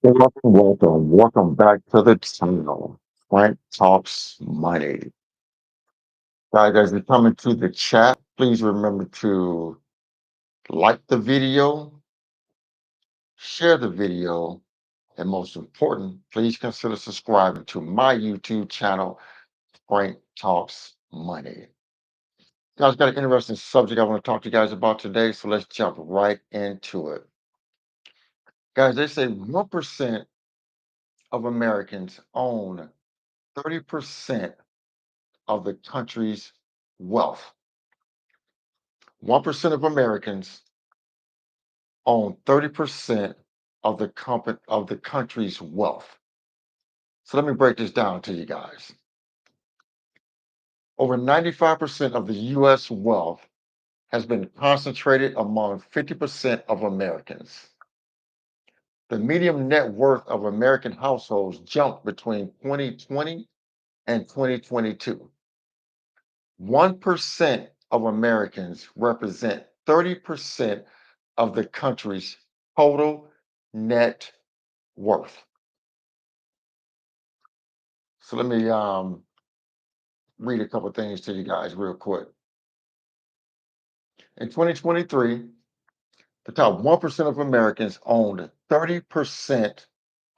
Welcome back to the channel. Frank Talks Money. Guys, as you come into the chat, please remember to like the video, share the video, and most important, please consider subscribing to my YouTube channel, Frank Talks Money. Guys, got an interesting subject I want to talk to you guys about today, so let's jump right into it. Guys, they say 1% of Americans own 30% of the country's wealth. 1% of Americans own 30% of the country's wealth. So let me break this down to you guys. Over 95% of the US wealth has been concentrated among 50% of Americans. The median net worth of American households jumped between 2020 and 2022. 1% of Americans represent 30% of the country's total net worth. So let me read a couple of things to you guys real quick. In 2023, the top 1% of Americans owned 30%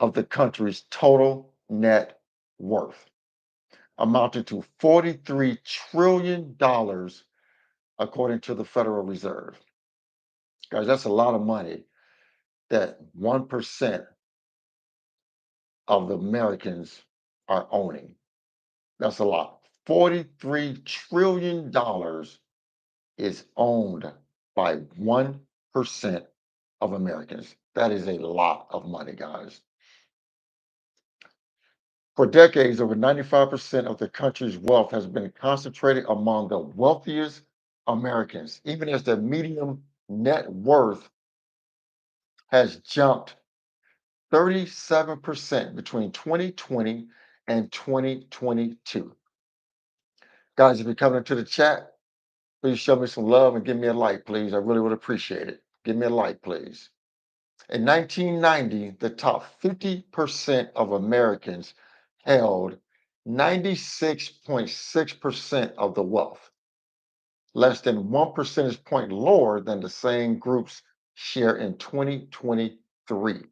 of the country's total net worth, amounting to $43 trillion, according to the Federal Reserve. Guys, that's a lot of money that 1% of the Americans are owning. That's a lot. $43 trillion is owned by 1% of Americans. That is a lot of money, guys. For decades, over 95% of the country's wealth has been concentrated among the wealthiest Americans, even as the median net worth has jumped 37% between 2020 and 2022. Guys, if you're coming into the chat, please show me some love and give me a like, please. I really would appreciate it. Give me a like, please. In 1990, the top 50% of Americans held 96.6% of the wealth, less than 1 percentage point lower than the same group's share in 2023.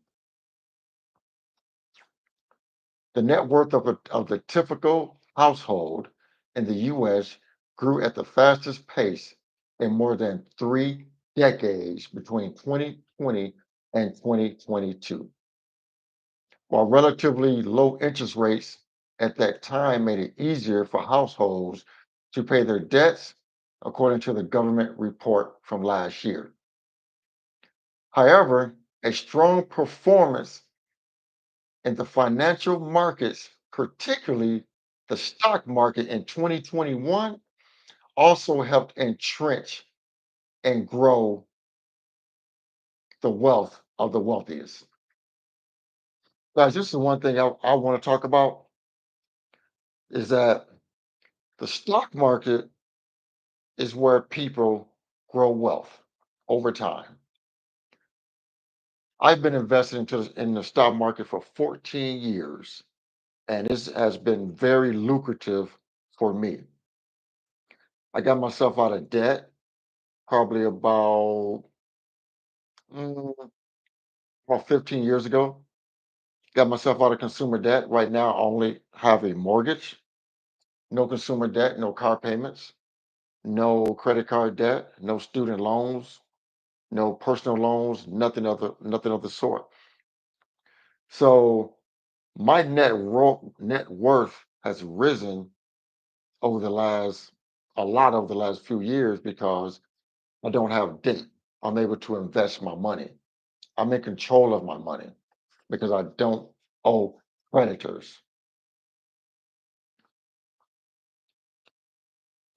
The net worth of the typical household in the US grew at the fastest pace in more than 3 decades between 2020 and 2022. While relatively low interest rates at that time made it easier for households to pay their debts, according to the government report from last year. However, a strong performance in the financial markets, particularly the stock market in 2021, also helped entrench and grow the wealth of the wealthiest. Guys, this is one thing I want to talk about is that the stock market is where people grow wealth over time. I've been invested in the stock market for 14 years, and this has been very lucrative for me. I got myself out of debt probably mm, about 15 years ago. Got myself out of consumer debt. Right now, I only have a mortgage, no consumer debt, no car payments, no credit card debt, no student loans, no personal loans, nothing of the sort. So my net worth has risen over the last a lot over the last few years because I don't have debt. I'm able to invest my money. I'm in control of my money because I don't owe creditors.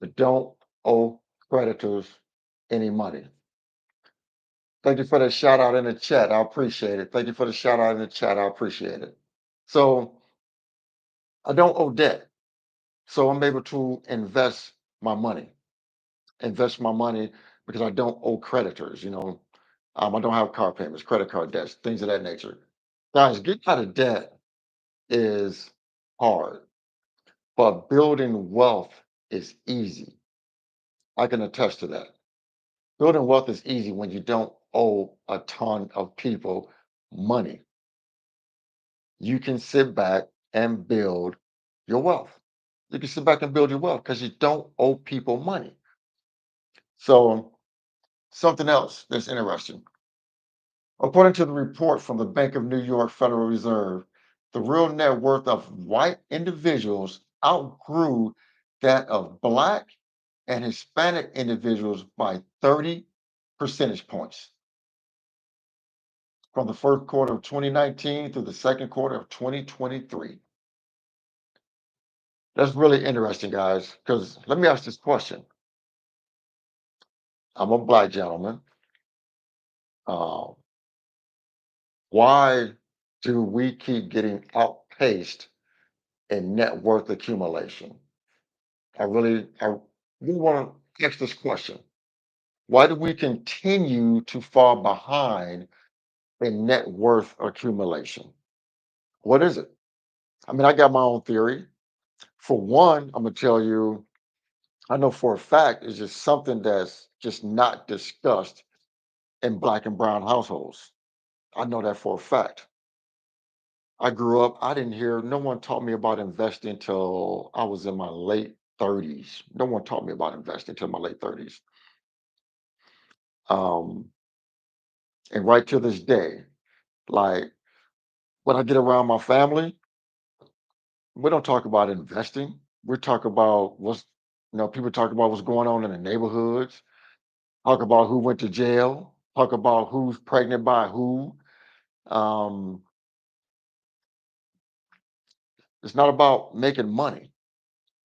I don't owe creditors any money. Thank you for the shout out in the chat. I appreciate it. Thank you for the shout out in the chat. I appreciate it. So I don't owe debt. So I'm able to invest my money because I don't owe creditors. I don't have car payments, credit card debts, things of that nature. Guys, getting out of debt is hard, but building wealth is easy. I can attest to that. Building wealth is easy when you don't owe a ton of people money. You can sit back and build your wealth. You can sit back and build your wealth because you don't owe people money. So, something else that's interesting. According to the report from the Bank of New York Federal Reserve, the real net worth of white individuals outgrew that of Black and Hispanic individuals by 30 percentage points from the first quarter of 2019 through the second quarter of 2023. That's really interesting, guys, because let me ask this question. I'm a Black gentleman. Uh, why do we keep getting outpaced in net worth accumulation? I really want to ask this question. Why do we continue to fall behind in net worth accumulation? What is it? I mean, I got my own theory. For one, I'm gonna tell you, I know for a fact it's just something that's just not discussed in Black and brown households. I know that for a fact. I grew up, I didn't hear, no one taught me about investing until I was in my late 30s. No one taught me about investing until my late 30s. Um, and right to this day, like when I get around my family, we don't talk about investing. We talk about people talk about what's going on in the neighborhoods, talk about who went to jail, talk about who's pregnant by who. Um, it's not about making money.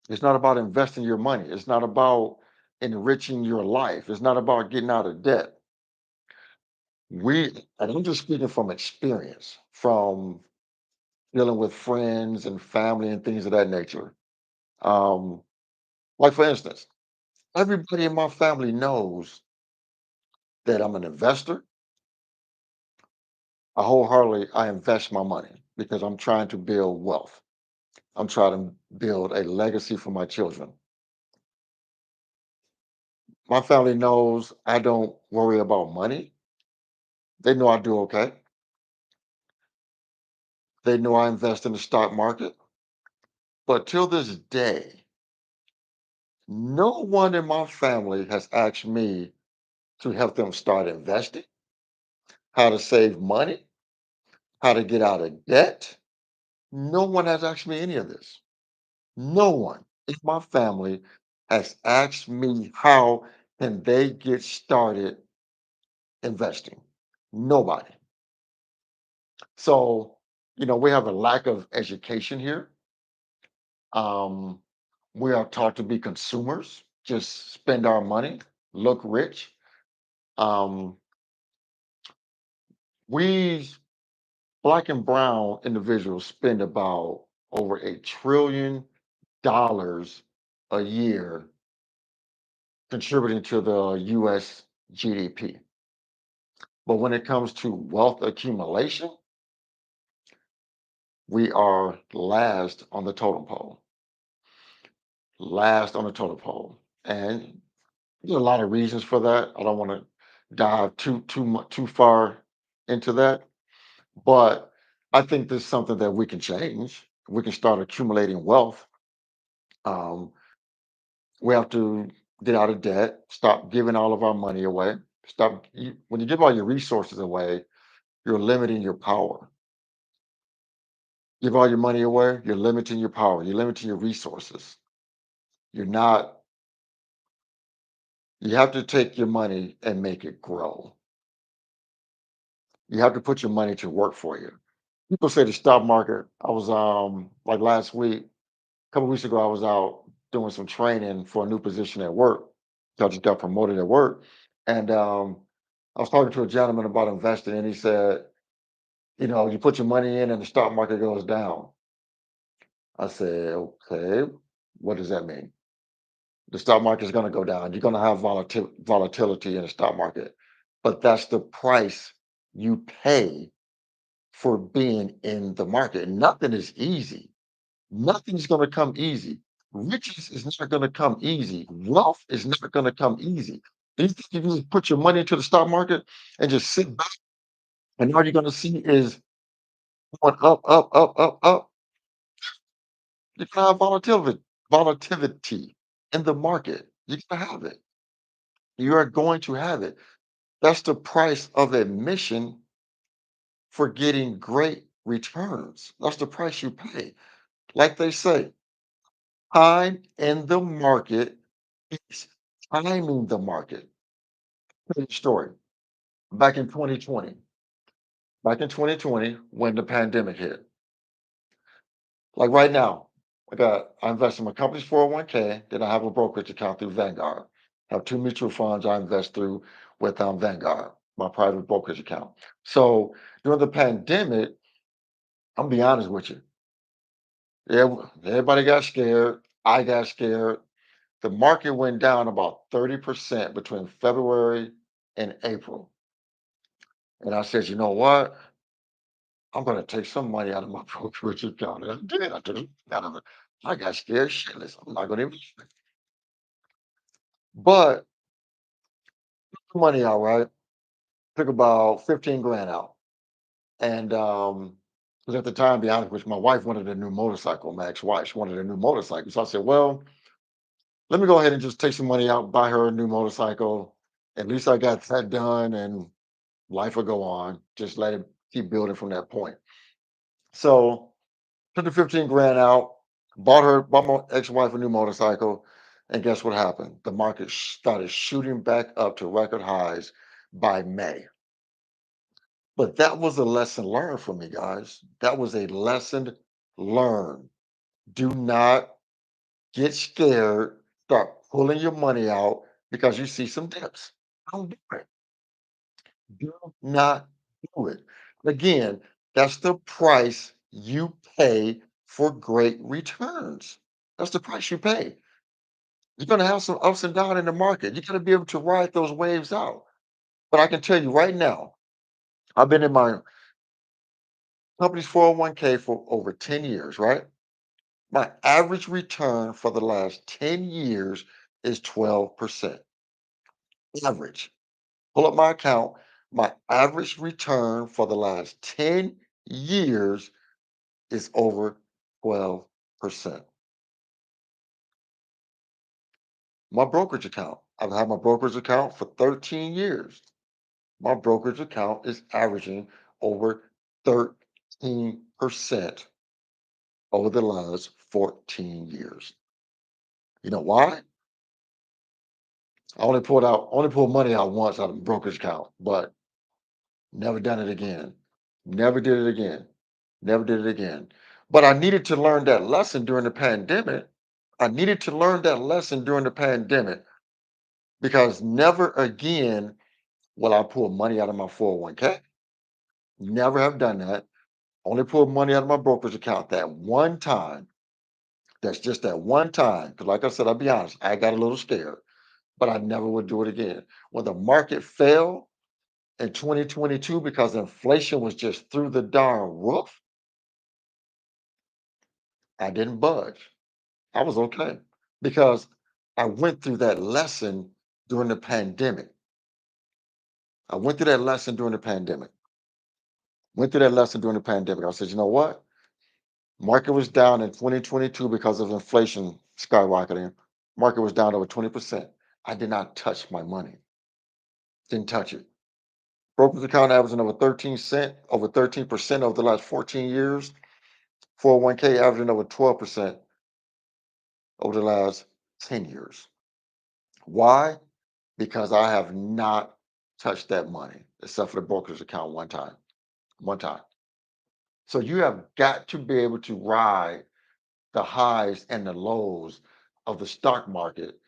It's not about investing your money. It's not about enriching your life. It's not about getting out of debt. And I'm just speaking from experience, from dealing with friends and family and things of that nature. Um, like for instance, everybody in my family knows that I'm an investor. I invest my money because I'm trying to build wealth. I'm trying to build a legacy for my children. My family knows I don't worry about money. They know I do okay. They know I invest in the stock market. But till this day, no one in my family has asked me to help them start investing, how to save money, how to get out of debt. No one has asked me any of this. No one in my family has asked me how can they get started investing. Nobody. So, we have a lack of education here. Um, we are taught to be consumers, just spend our money, look rich. Um, we Black and brown individuals spend about over $1 trillion a year contributing to the US GDP. But when it comes to wealth accumulation, we are last on the totem pole. Last on the totem pole. And there's a lot of reasons for that. I don't want to dive too far into that, but I think this is something that we can change. We can start accumulating wealth. Um, we have to get out of debt, stop giving all of our money away. When you give all your resources away, you're limiting your power. Give all your money away, you're limiting your power, you're limiting your resources. You're not, you have to take your money and make it grow. You have to put your money to work for you. People say the stock market. I was like last week, a couple weeks ago, I was out doing some training for a new position at work. So I just got promoted at work. And I was talking to a gentleman about investing, and he said, you put your money in and the stock market goes down. I said, okay, what does that mean? The stock market is going to go down. You're going to have volatility in the stock market, but that's the price you pay for being in the market. Nothing is easy. Nothing's going to come easy. Riches is not going to come easy. Wealth is not going to come easy. Do you think you can just put your money into the stock market and just sit back and all you're going to see is going up, up, up, up, up? You're going to have volatility in the market. You're going to have it. You are going to have it. That's the price of admission for getting great returns. That's the price you pay. Like they say, time in the market is timing the market. Tell you a story. Back in 2020, back in 2020, when the pandemic hit, like right now, I invest in my company's 401k, then I have a brokerage account through Vanguard. I have two mutual funds I invest through with Vanguard, my private brokerage account. So during the pandemic, I'm gonna be honest with you. Yeah, everybody got scared. I got scared. The market went down about 30% between February and April. And I said, you know what? I'm going to take some money out of my brokerage account. And I did. I took it out of it. I got scared shitless. I'm not going to even but took the money out, right? Took about 15 grand out. And 'cause at the time, to be honest with you, my wife wanted a new motorcycle, my ex-wife. She wanted a new motorcycle. So I said, well, let me go ahead and just take some money out, buy her a new motorcycle. At least I got that done and life will go on. Just let it keep building from that point. So took the 15 grand out, bought my ex-wife a new motorcycle, and guess what happened? The market started shooting back up to record highs by May. But that was a lesson learned for me, guys. That was a lesson learned. Do not get scared, start pulling your money out because you see some dips. Don't do it. Do not do it. Again, that's the price you pay for great returns. That's the price you pay. You're going to have some ups and downs in the market. You got to be able to ride those waves out. But I can tell you right now, I've been in my company's 401k for over 10 years, right? My average return for the last 10 years is 12%. Average. Pull up my account. My average return for the last 10 years is over 12%. My brokerage account. I've had my brokerage account for 13 years. My brokerage account is averaging over 13% over the last 14 years. You know why? Only pulled money out once out of the brokerage account, but never done it again. Never did it again. Never did it again. But I needed to learn that lesson during the pandemic. I needed to learn that lesson during the pandemic because never again will I pull money out of my 401k. Never have done that. Only pull money out of my brokerage account that one time. That's just that one time. Because, like I said, I'll be honest, I got a little scared, but I never would do it again. When the market fell in 2022 because inflation was just through the darn roof, I didn't budge. I was okay because I went through that lesson during the pandemic. I went through that lesson during the pandemic. Went through that lesson during the pandemic. I said, you know what? Market was down in 2022 because of inflation skyrocketing. Market was down over 20%. I did not touch my money. Didn't touch it. Brokerage account averaging over 13% over the last 14 years. 401k averaging over 12% over the last 10 years. Why? Because I have not touched that money except for the brokerage account one time. One time. So you have got to be able to ride the highs and the lows of the stock market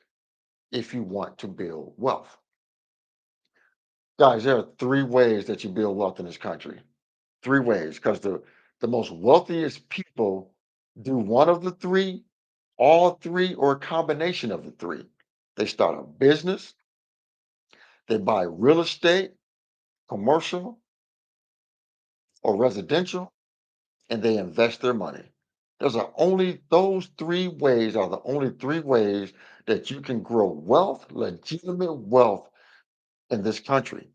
if you want to build wealth. Guys, there are three ways that you build wealth in this country. Three ways, because the most wealthiest people do one of the three, all three, or a combination of the three. They start a business, they buy real estate, commercial, or residential, and they invest their money. Those three ways are the only three ways that you can grow wealth, legitimate wealth in this country.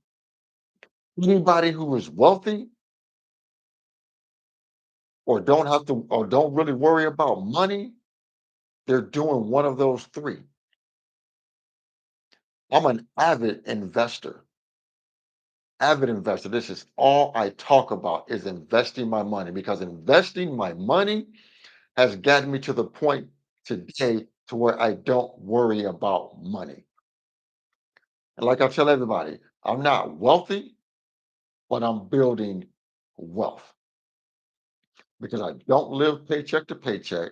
Anybody who is wealthy or don't really worry about money, they're doing one of those three. I'm an avid investor. This is all I talk about is investing my money because investing my money has gotten me to the point today to where I don't worry about money. And like I tell everybody, I'm not wealthy, but I'm building wealth because I don't live paycheck to paycheck.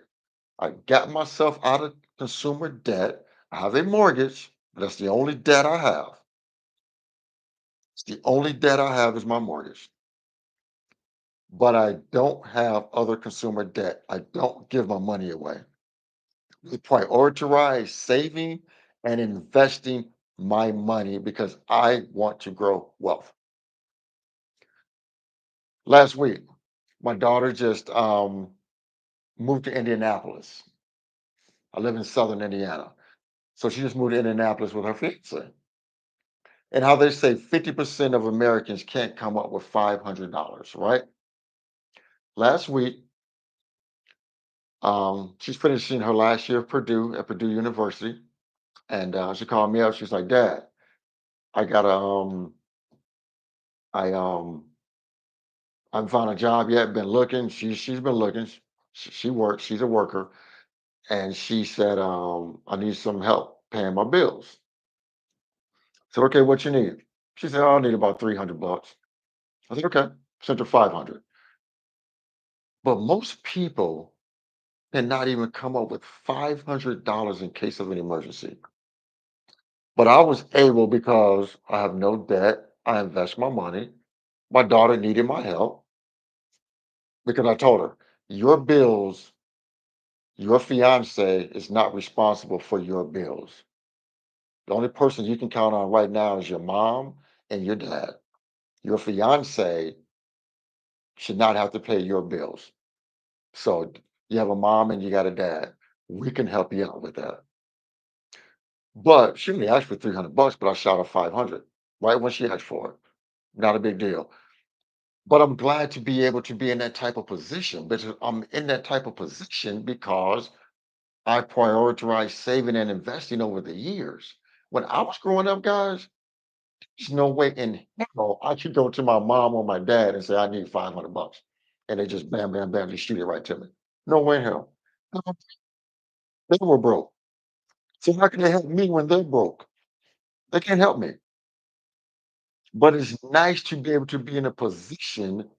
I got myself out of consumer debt. I have a mortgage. That's the only debt I have. It's the only debt I have is my mortgage. But I don't have other consumer debt. I don't give my money away. We prioritize saving and investing my money because I want to grow wealth. Last week, my daughter just moved to Indianapolis. I live in Southern Indiana. So she just moved to Indianapolis with her fiance. And how they say 50% of Americans can't come up with $500, right? Last week, she's finishing her last year of Purdue at Purdue University. And she called me up. She's like, Dad, I got a, I, I haven't found a job yet, been looking. She's been looking. She works, she's a worker. And she said, I need some help paying my bills. I said, okay, what you need? She said, oh, I need about 300 bucks. I said, okay, sent her 500. But most people cannot even come up with $500 in case of an emergency. But I was able because I have no debt. I invest my money. My daughter needed my help because I told her, your bills, your fiance is not responsible for your bills. The only person you can count on right now is your mom and your dad. Your fiance should not have to pay your bills. So you have a mom and you got a dad. We can help you out with that. But she only asked for 300 bucks, but I shot her 500 right when she asked for it. Not a big deal. But I'm glad to be able to be in that type of position. But I'm in that type of position because I prioritized saving and investing over the years. When I was growing up, guys, there's no way in hell I could go to my mom or my dad and say, I need 500 bucks. And they just bam, bam, bam, they shoot it right to me. No way in hell. No, they were broke. So how can they help me when they're broke? They can't help me. But it's nice to be able to be in a position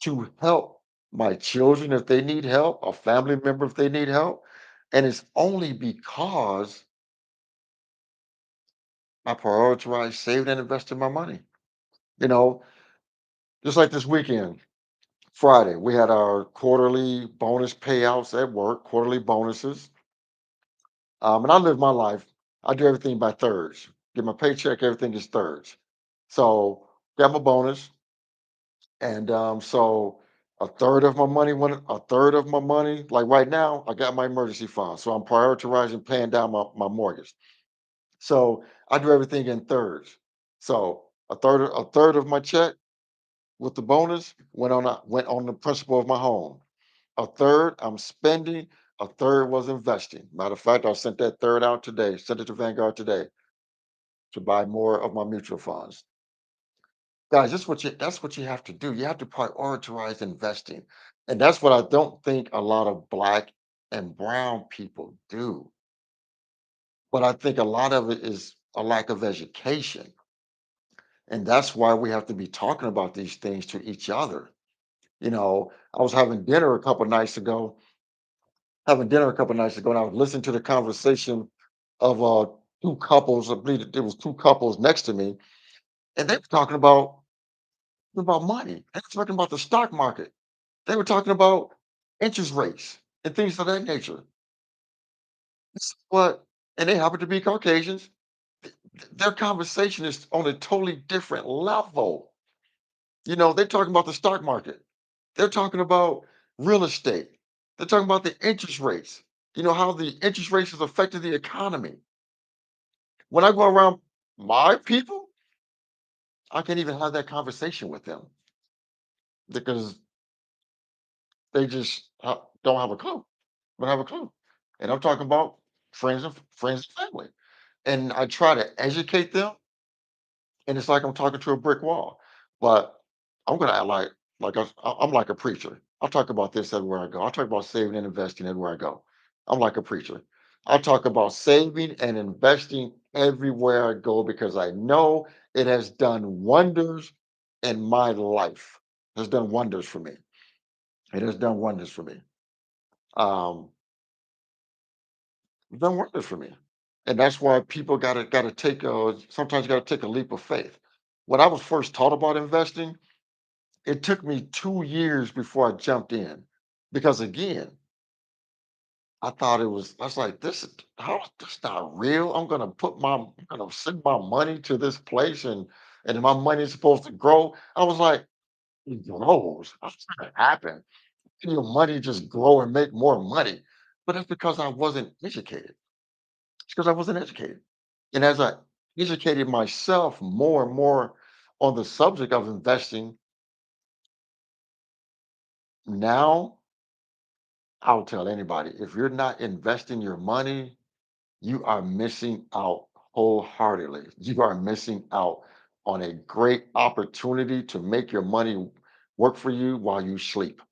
to help my children if they need help, a family member if they need help. And it's only because I prioritize saving and investing my money. You know, just like this weekend, Friday, we had our quarterly bonus payouts at work, quarterly bonuses. And I live my life, I do everything by thirds. Get my paycheck, everything is thirds. So got my bonus. And so a third of my money, like right now, I got my emergency fund. So I'm prioritizing paying down my mortgage. So I do everything in thirds. So a third of my check with the bonus went on the principal of my home. A third I'm spending, a third was investing. Matter of fact, I sent that third out today, sent it to Vanguard today to buy more of my mutual funds. Guys, that's what you have to do. You have to prioritize investing. And that's what I don't think a lot of black and brown people do. But I think a lot of it is a lack of education. And that's why we have to be talking about these things to each other. I was having dinner a couple nights ago, and I was listening to the conversation of two couples. I believe that there was two couples next to me, and they were talking about money. They were talking about the stock market. They were talking about interest rates and things of that nature. This is what, and they happen to be Caucasians. Their conversation is on a totally different level. They're talking about the stock market. They're talking about real estate. They're talking about the interest rates. How the interest rates has affected the economy. When I go around my people, I can't even have that conversation with them because they just don't have a clue. Don't have a clue. And I'm talking about friends and family. And I try to educate them, and it's like I'm talking to a brick wall. But I'm gonna act like I'm like a preacher. I'll talk about this everywhere I go. I'll talk about saving and investing everywhere I go. I'm like a preacher. I'll talk about saving and investing everywhere I go because I know it has done wonders in my life. It has done wonders for me. It has done wonders for me. Um, it's done wonders for me. And that's why people gotta take a sometimes you gotta take a leap of faith. When I was first taught about investing, it took me 2 years before I jumped in, because again, I was like, "This is how is this not real? I'm gonna send my money to this place and my money is supposed to grow." I was like, "It grows? How's that gonna happen? Can your money just grow and make more money?" But it's because I wasn't educated. It's because I wasn't educated. And as I educated myself more and more on the subject of investing, now I'll tell anybody, if you're not investing your money, you are missing out wholeheartedly. You are missing out on a great opportunity to make your money work for you while you sleep.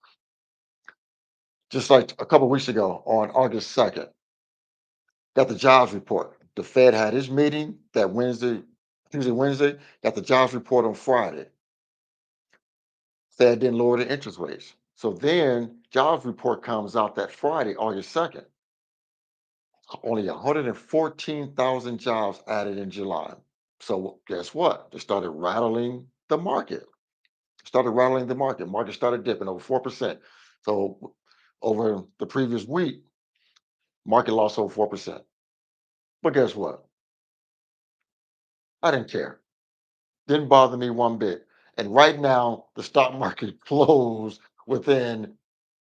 Just like a couple weeks ago on August 2nd, got the jobs report. The Fed had his meeting that Wednesday, got the jobs report on Friday. Fed didn't lower the interest rates. So then jobs report comes out that Friday, August 2nd. Only 114,000 jobs added in July. So guess what? They started rattling the market. Started rattling the market. Market started dipping over 4%. So over the previous week, market lost over 4%. But guess what? I didn't care. Didn't bother me one bit. And right now, the stock market closed within,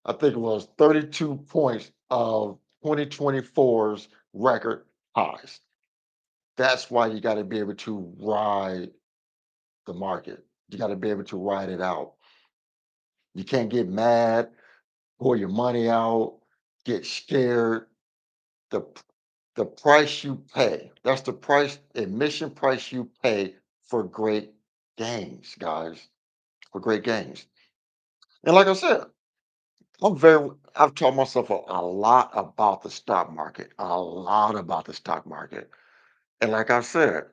I think it was 32 points of 2024's record highs. That's why you got to be able to ride the market. You got to be able to ride it out. You can't get mad, pull your money out, get scared. The the price you pay, that's the price, admission price you pay for great gains, guys, for great gains. And like I said, I've taught myself a lot about the stock market, a lot about the stock market. And like I said,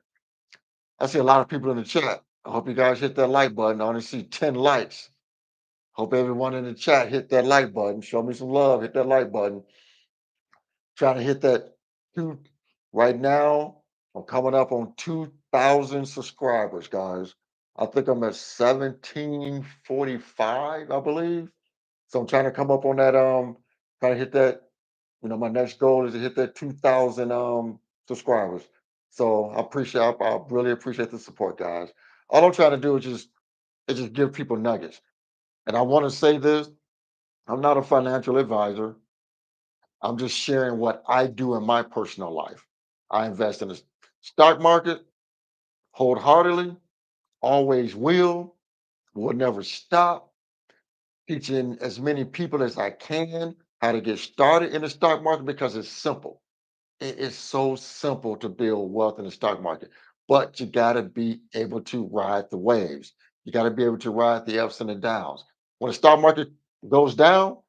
I see a lot of people in the chat. I hope you guys hit that like button. I only see 10 likes. Hope everyone in the chat hit that like button. Show me some love. Hit that like button. Trying to hit that two right now. I'm coming up on 2,000 subscribers, guys. I think I'm at 1745, I believe. So I'm trying to come up on that. Trying to hit that. My next goal is to hit that 2,000 subscribers. So I really appreciate the support, guys. All I'm trying to do is just give people nuggets. And I want to say this: I'm not a financial advisor. I'm just sharing what I do in my personal life. I invest in the stock market wholeheartedly, always will never stop, teaching as many people as I can how to get started in the stock market because it's simple. It is so simple to build wealth in the stock market, but you got to be able to ride the waves. You got to be able to ride the ups and the downs. When the stock market goes down,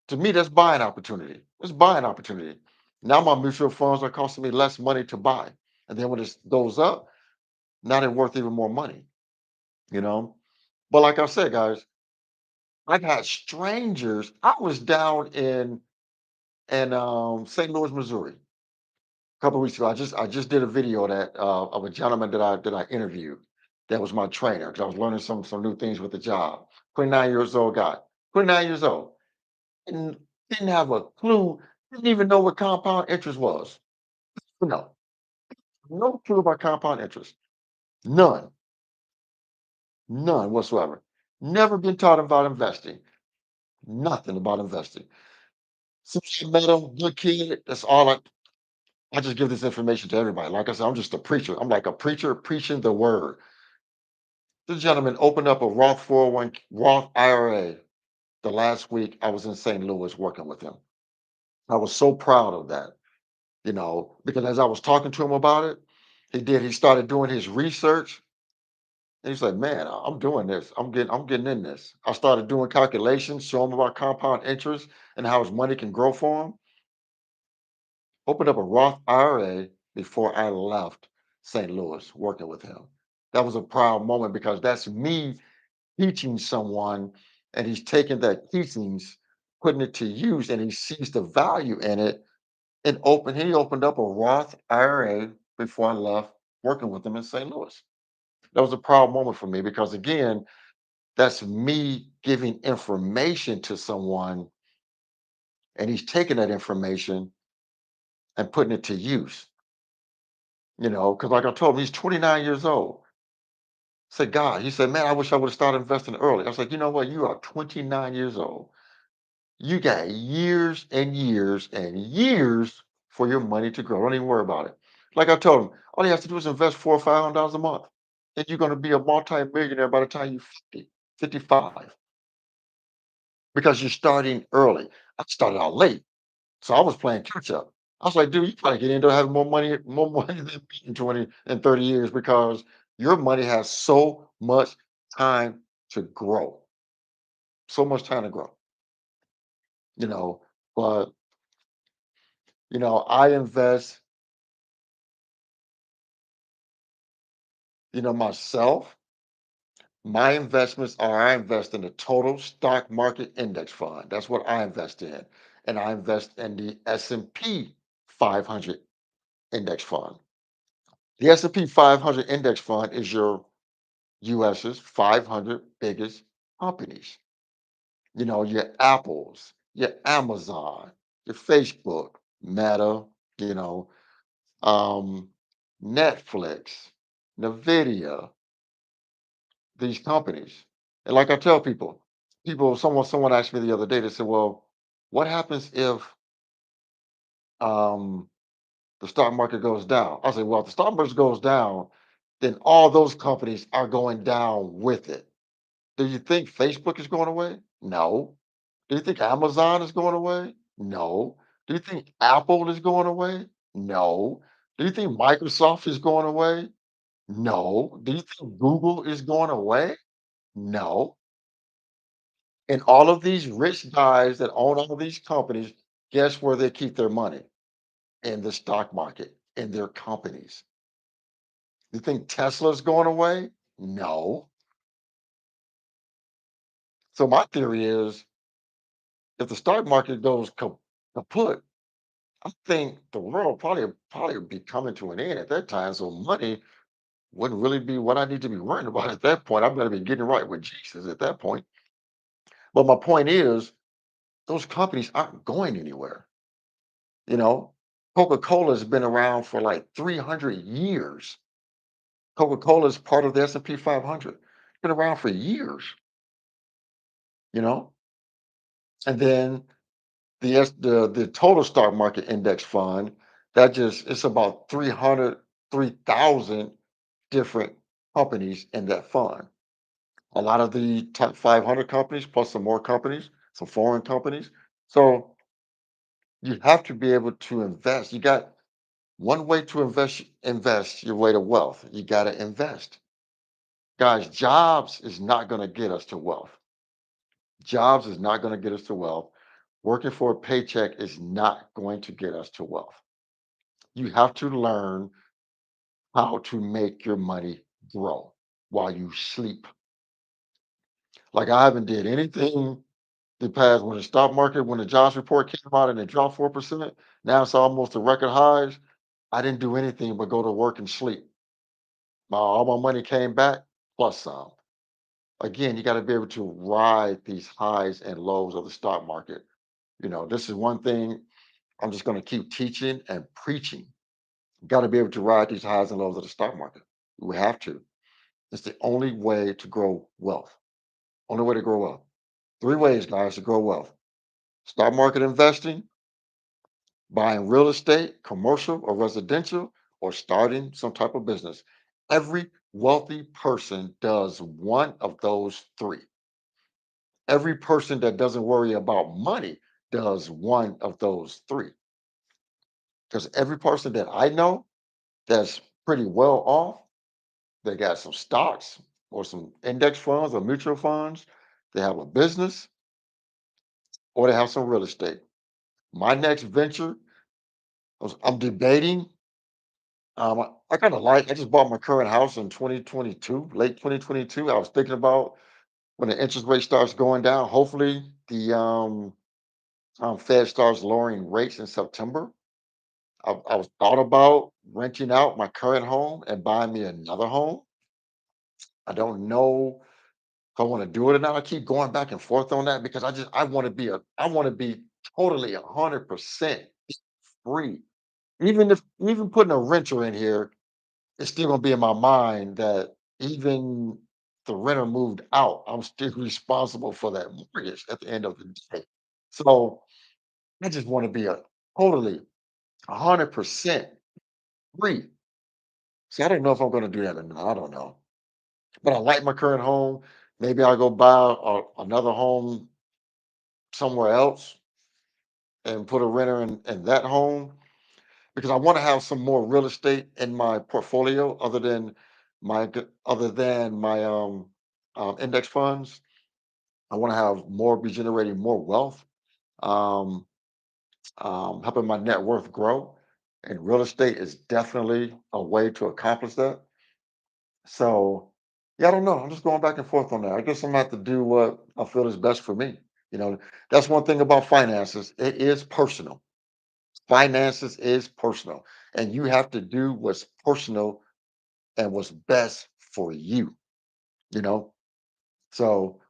to me, that's buying opportunity. It's buying opportunity. Now my mutual funds are costing me less money to buy. And then when it goes up, now they're worth even more money, you know? But like I said, guys, I've had strangers. I was down in St. Louis, Missouri, a couple of weeks ago. I just did a video of a gentleman that I interviewed. That was my trainer because I was learning some new things with the job. 29 years old guy. 29 years old. And didn't have a clue, didn't even know what compound interest was. No, no clue about compound interest. None. None whatsoever. Never been taught about investing. Nothing about investing. Since I met him, good kid. That's all I just give this information to everybody. Like I said, I'm just a preacher. I'm like a preacher preaching the word. This gentleman opened up a Roth 401 Roth IRA the last week I was in St. Louis working with him. I was so proud of that, because as I was talking to him about it, he started doing his research. And he's like, man, I'm doing this. I'm getting in this. I started doing calculations, showing him about compound interest and how his money can grow for him. Opened up a Roth IRA before I left St. Louis working with him. That was a proud moment because that's me teaching someone, and he's taking that teachings, putting it to use, and he sees the value in it. And he opened up a Roth IRA before I left working with him in St. Louis. That was a proud moment for me because again, that's me giving information to someone, and he's taking that information and putting it to use. Because like I told him, he's 29 years old. I said, God, he said, man, I wish I would have started investing early. I was like, you know what? You are 29 years old. You got years and years and years for your money to grow. Don't even worry about it. Like I told him, all he has to do is invest $400 or $500 a month. And you're going to be a multi-millionaire by the time you're 50, 55, because you're starting early. I started out late. So I was playing catch up. I was like, dude, you probably get into having more money than me in 20 and 30 years because your money has so much time to grow. So much time to grow. You know, but I invest, myself. My investments are I invest in the total stock market index fund. That's what I invest in. And I invest in the S&P 500 index fund. The S&P 500 index fund is your US's 500 biggest companies. Your Apples, your Amazon, your Facebook, Meta, you know, um, Netflix, Nvidia, these companies. And like I tell someone asked me the other day, they said, well, what happens if um, the stock market goes down? I said, well, if the stock market goes down, then all those companies are going down with it. Do you think Facebook is going away? No. Do you think Amazon is going away? No. Do you think Apple is going away? No. Do you think Microsoft is going away? No. Do you think Google is going away? No. And all of these rich guys that own all these companies, guess where they keep their money? In the stock market, in their companies. You think Tesla's going away? No. So my theory is if the stock market goes kaput, I think the world probably would be coming to an end at that time. So money wouldn't really be what I need to be worrying about at that point. I'm going to be getting right with Jesus at that point. But my point is, those companies aren't going anywhere. You know, Coca-Cola has been around for like 300 years. Coca-Cola is part of the S&P 500. It's been around for years, you know. And then the total stock market index fund, it's about 303,000 different companies in that fund. A lot of the top 500 companies, plus some more companies, some foreign companies. So you have to be able to invest. You got one way to invest your way to wealth. You got to invest. Guys, jobs is not going to get us to wealth. Jobs is not going to get us to wealth. Working for a paycheck is not going to get us to wealth. You have to learn how to make your money grow while you sleep. Like I haven't did anything the past when the stock market, when the jobs report came out and it dropped 4%, now it's almost to record highs. I didn't do anything but go to work and sleep. All my money came back plus some. Again, you got to be able to ride these highs and lows of the stock market. This is one thing I'm just going to keep teaching and preaching. You got to be able to ride these highs and lows of the stock market. We have to. It's the only way to grow wealth. Only way to grow wealth. Three ways, guys, to grow wealth: stock market investing, buying real estate, commercial or residential, or starting some type of business. Every wealthy person does one of those three. Every person that doesn't worry about money does one of those three. Because every person that I know that's pretty well off, they got some stocks or some index funds or mutual funds, they have a business, or they have some real estate. My next venture, I'm debating. I kind of like. I just bought my current house in 2022, late 2022. I was thinking about when the interest rate starts going down. Hopefully, the Fed starts lowering rates in September. I was thought about renting out my current home and buying me another home. I don't know if I want to do it or not. I keep going back and forth on that because I want to be totally 100% free. Even putting a renter in here, it's still gonna be in my mind that even the renter moved out, I'm still responsible for that mortgage at the end of the day. So I just want to be a totally 100% free. See, I don't know if I'm gonna do that or not. I don't know. But I like my current home. Maybe I'll go buy another home somewhere else and put a renter in that home because I want to have some more real estate in my portfolio other than my index funds. I want to have more, be generating more wealth, um, helping my net worth grow. And real estate is definitely a way to accomplish that. So, yeah, I don't know. I'm just going back and forth on that. I guess I'm gonna have to do what I feel is best for me. You know, that's one thing about finances. It is personal. Finances is personal, and you have to do what's personal and what's best for you. You know, so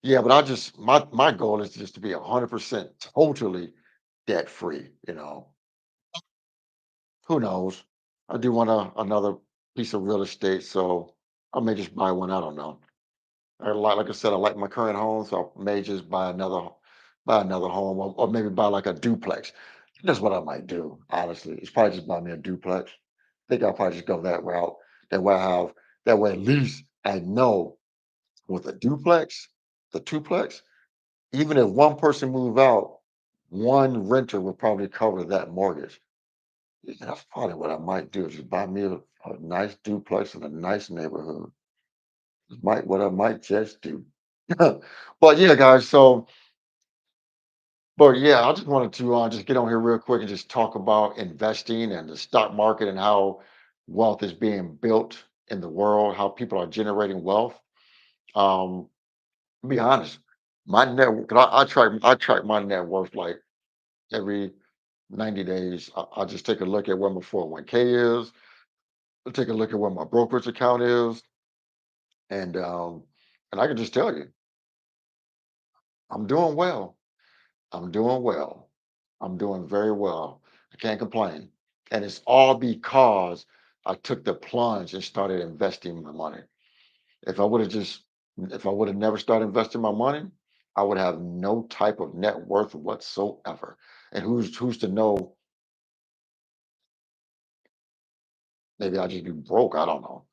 yeah. But my goal is just to be 100% totally debt free. Who knows? I do want another piece of real estate, so I may just buy one. I don't know. Like I said, I like my current home, so I may just buy another home, or maybe buy like a duplex. That's what I might do. Honestly, it's probably just buy me a duplex. I think I'll probably just go that route. That way, that way at least I know with a duplex, the twoplex, even if one person move out, one renter will probably cover that mortgage. Yeah, that's probably what I might do. Just buy me a nice duplex in a nice neighborhood. Might what I might just do. But yeah, guys. But yeah, I just wanted to just get on here real quick and just talk about investing and the stock market and how wealth is being built in the world, how people are generating wealth. Um, to be honest, my net, 'cause I track my net worth like every 90 days. I just take a look at where my 401k is. I take a look at where my brokerage account is, and um, and I can just tell you, I'm doing well. I'm doing well. I'm doing very well. I can't complain. And it's all because I took the plunge and started investing my money. If I would have just, if I would have never started investing my money, I would have no type of net worth whatsoever. And who's to know? Maybe I'll just be broke. I don't know.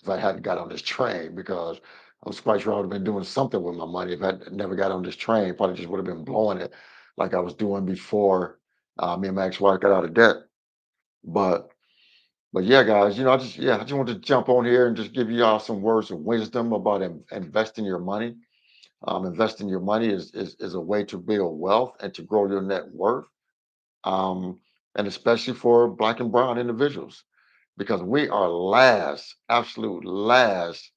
If I hadn't got on this train, because I was quite sure I would have been doing something with my money if I never got on this train. Probably just would have been blowing it like I was doing before me and my ex-wife got out of debt. But but yeah, guys, I just wanted to jump on here and just give you all some words of wisdom about investing your money. Investing your money is a way to build wealth and to grow your net worth, um, and especially for Black and Brown individuals, because we are last, absolute last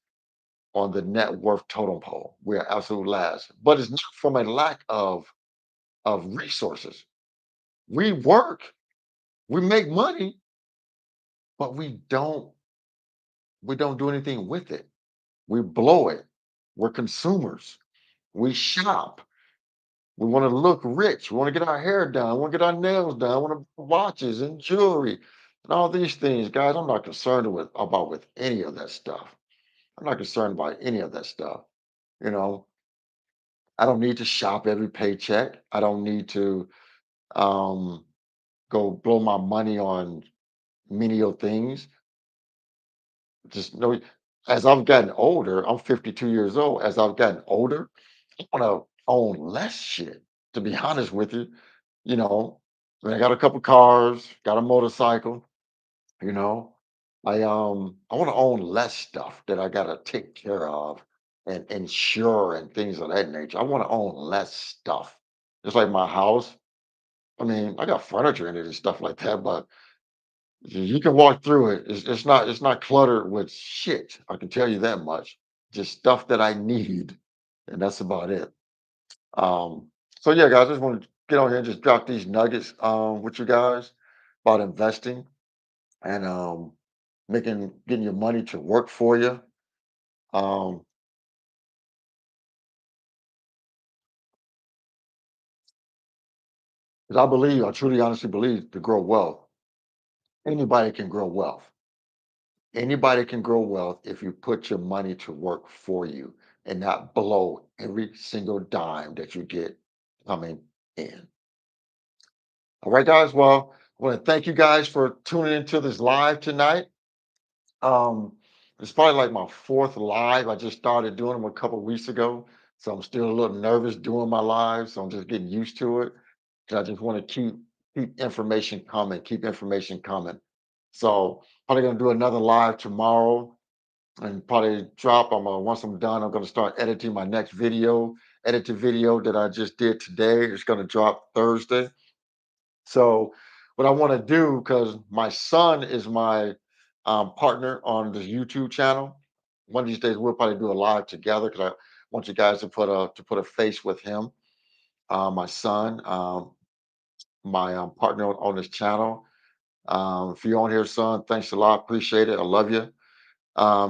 on the net worth totem pole. We are absolute last, but it's not from a lack of resources. We work, we make money, but we don't do anything with it. We blow it. We're consumers. We shop. We want to look rich. We want to get our hair done. We want to get our nails done. I want to buy watches and jewelry and all these things, guys. I'm not concerned with any of that stuff. I'm not concerned about any of that stuff. You know, I don't need to shop every paycheck. I don't need to um, go blow my money on menial things. Just know, as I've gotten older, I'm 52 years old. As I've gotten older, I want to own less shit. To be honest with you, you know, I got a couple cars, got a motorcycle. You know, I want to own less stuff that I got to take care of and insure and things of that nature. I want to own less stuff. Just like my house. I mean, I got furniture in it and stuff like that, but you can walk through it. It's not cluttered with shit. I can tell you that much. Just stuff that I need, and that's about it. Um, so yeah, guys, I just want to get on here and just drop these nuggets with you guys about investing and getting your money to work for you. Um, 'Cause I truly honestly believe to grow wealth, anybody can grow wealth. Anybody can grow wealth if you put your money to work for you and not blow every single dime that you get coming in. All right, guys. Well, I want to thank you guys for tuning into this live tonight. Um, it's probably like my fourth live. I just started doing them a couple weeks ago, so I'm still a little nervous doing my lives. So I'm just getting used to it. And I just want to keep information coming, keep information coming. So probably gonna do another live tomorrow and probably drop. Once I'm done, I'm gonna start editing my next video. Edit the video that I just did today. It's gonna drop Thursday. So what I want to do, because my son is my partner on this YouTube channel. One of these days we'll probably do a live together because I want you guys to put a face with him. My son, my partner on this channel. If you're on here, son, thanks a lot. Appreciate it. I love you.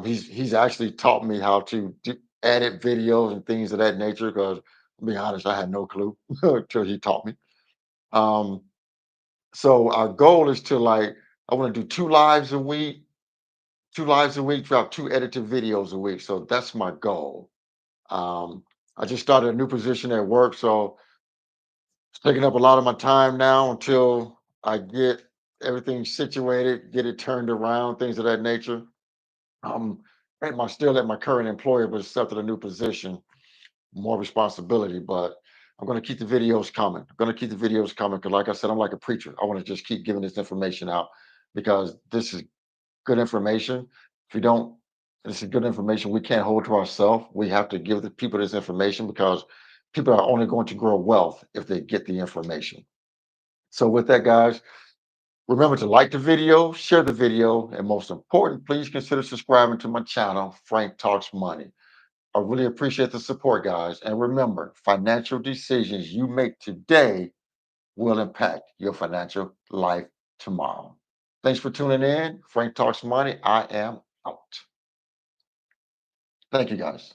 He's actually taught me how to edit videos and things of that nature. Because to be honest, I had no clue until he taught me. Um, So our goal is to I want to do 2 lives a week, drop 2 edited videos a week. So that's my goal. I just started a new position at work, so it's taking up a lot of my time now until I get everything situated, get it turned around, things of that nature. Um, still at my current employer, but accepted a new position, more responsibility, but I'm going to keep the videos coming. I'm going to keep the videos coming because, like I said, I'm like a preacher. I want to just keep giving this information out because this is good information. If you don't, this is good information we can't hold to ourselves. We have to give the people this information because people are only going to grow wealth if they get the information. So, with that, guys, remember to like the video, share the video, and most important, please consider subscribing to my channel, Frank Talks Money. I really appreciate the support, guys. And remember, financial decisions you make today will impact your financial life tomorrow. Thanks for tuning in. Frank Talks Money. I am out. Thank you, guys.